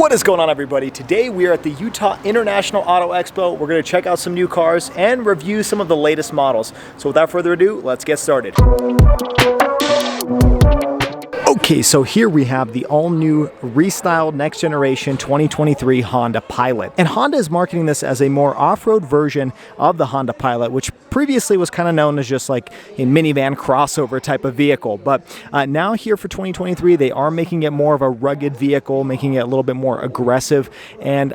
What is going on, everybody? Today we are at the Utah International Auto Expo. We're going to check out some new cars and review some of the latest models. So without further ado, let's get started. Okay, so here we have the all-new restyled next generation 2023 Honda Pilot. And Honda is marketing this as a more off-road version of the Honda Pilot, which previously was kind of known as just like a minivan crossover type of vehicle. But now here for 2023, they are making it more of a rugged vehicle, making it a little bit more aggressive. And,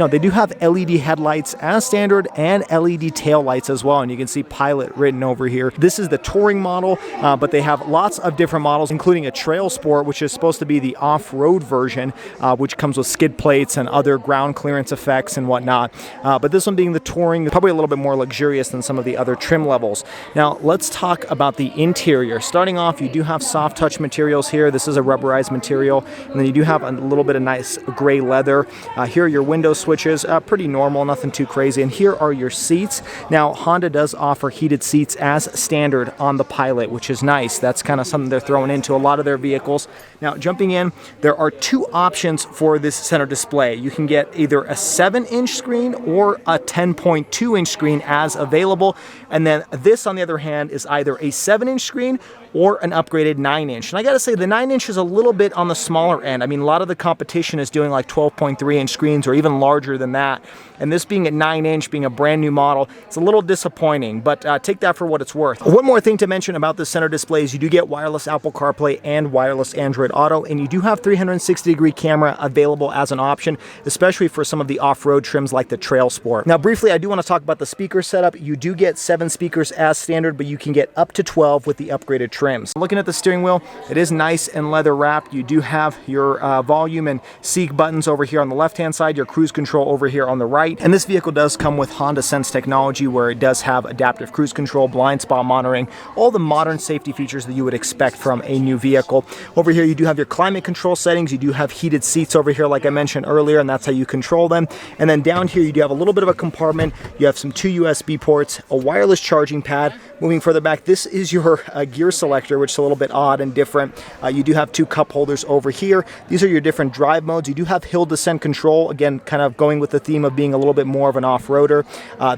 they do have LED headlights as standard and LED tail lights as well. And you can see Pilot written over here. This is the touring model, but they have lots of different models, including a Trail Sport, which is supposed to be the off-road version, which comes with skid plates and other ground clearance effects and whatnot. But this one being the touring, probably a little bit more luxurious than some of the other trim levels. Now let's talk about the interior. Starting off, you do have soft touch materials here. This is a rubberized material, and then you do have a little bit of nice gray leather. Here are your window switches, pretty normal, nothing too crazy. And here are your seats. Now Honda does offer heated seats as standard on the Pilot, which is nice. That's kind of something they're throwing into a lot of their vehicles. Now jumping in, there are two options for this center display. You can get either a 7-inch screen or a 10.2-inch screen as available. And then this, on the other hand, is either a 7-inch screen or an upgraded 9-inch. And I gotta say, the 9-inch is a little bit on the smaller end. I mean, a lot of the competition is doing like 12.3-inch screens or even larger than that. And this being a 9-inch, being a brand new model, it's a little disappointing, but take that for what it's worth. One more thing to mention about the center display is you do get wireless Apple CarPlay and wireless Android Auto, and you do have 360-degree camera available as an option, especially for some of the off-road trims like the Trail Sport. Now, briefly, I do want to talk about the speaker setup. You do get 7 speakers as standard, but you can get up to 12 with the upgraded trims. Looking at the steering wheel, it is nice and leather wrapped. You do have your volume and seek buttons over here on the left-hand side, your cruise control over here on the right. And this vehicle does come with Honda Sense technology, where it does have adaptive cruise control, blind spot monitoring, all the modern safety features that you would expect from a new vehicle. Over here, you do have your climate control settings. You do have heated seats over here, like I mentioned earlier, and that's how you control them. And then down here, you do have a little bit of a compartment. You have some 2 USB ports, a wireless charging pad. Moving further back, this is your gear selector, which is a little bit odd and different. You do have 2 cup holders over here. These are your different drive modes. You do have hill descent control, again, kind of going with the theme of being a little bit more of an off-roader.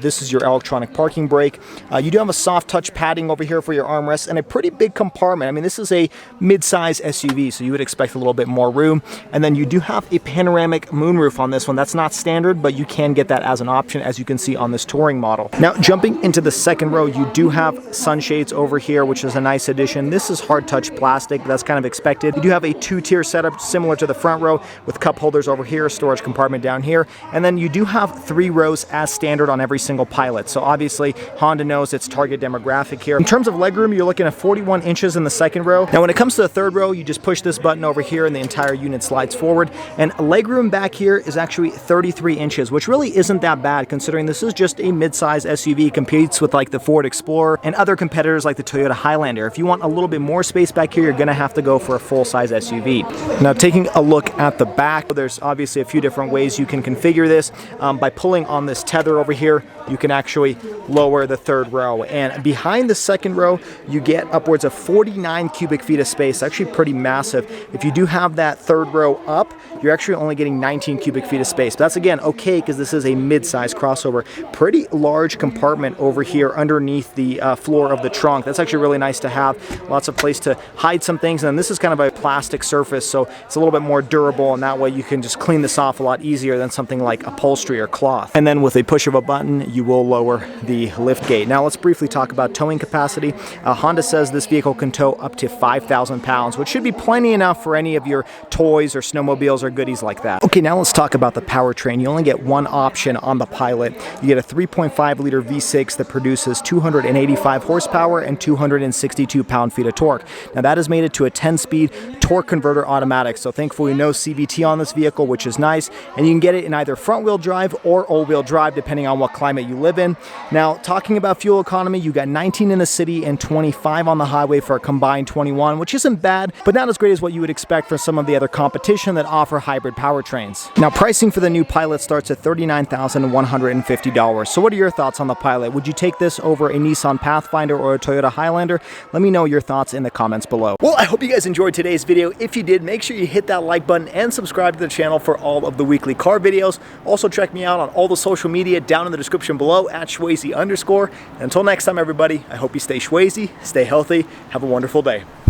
This is your electronic parking brake. You do have a soft touch padding over here for your armrests and a pretty big compartment. I mean, this is a mid-size SUV, so you would expect a little bit more room. And then you do have a panoramic moonroof on this one. That's not standard, but you can get that as an option, as you can see on this touring model. Now, jumping into the second row, you do have sunshades over here, which is a nice addition. This is hard touch plastic. That's kind of expected. You do have a 2-tier setup similar to the front row with cup holders over here, storage compartment down here. And then you do have 3 rows as standard on every single Pilot. So obviously Honda knows its target demographic here. In terms of legroom, you're looking at 41 inches in the second row. Now when it comes to the third row, you just push this button over here and the entire unit slides forward. And legroom back here is actually 33 inches, which really isn't that bad considering this is just a mid-size SUV, competes with like the Ford Explorer and other competitors like the Toyota Highlander. If you want a little bit more space back here, you're gonna have to go for a full-size SUV. Now taking a look at the back, there's obviously a few different ways you can configure this. By pulling on this tether over here, you can actually lower the third row. And behind the second row, you get upwards of 49 cubic feet of space, actually pretty massive. If you do have that third row up, you're actually only getting 19 cubic feet of space. But that's, again, okay, because this is a mid-size crossover. Pretty large compartment over here underneath the floor of the trunk. That's actually really nice to have. Lots of place to hide some things. And then this is kind of a plastic surface, so it's a little bit more durable, and that way you can just clean this off a lot easier than something like upholstery or cloth. And then with a push of a button, you will lower the lift gate. Now let's briefly talk about towing capacity. Honda says this vehicle can tow up to 5,000 pounds, which should be plenty enough for any of your toys or snowmobiles or goodies like that. Okay, now let's talk about the powertrain. You only get one option on the Pilot. You get a 3.5-liter V6 that produces 285 horsepower and 262 pound-feet of torque. Now that has made it to a 10-speed torque converter automatic, so thankfully no CVT on this vehicle, which is nice, and you can get it in either front-wheel drive or all-wheel drive depending on what climate you live in. Now, talking about fuel economy, you got 19 in the city and 25 on the highway for a combined 21, which isn't bad, but not as great as what you would expect for some of the other competition that offer hybrid powertrains. Now, pricing for the new Pilot starts at $39,150. So what are your thoughts on the Pilot? Would you take this over a Nissan Pathfinder or a Toyota Highlander? Let me know know your thoughts in the comments below. Well, I hope you guys enjoyed today's video. If you did, make sure you hit that like button and subscribe to the channel for all of the weekly car videos. Also check me out on all the social media down in the description below at Schwazy_. And until next time, everybody, I hope you stay Schwazy, stay healthy, have a wonderful day.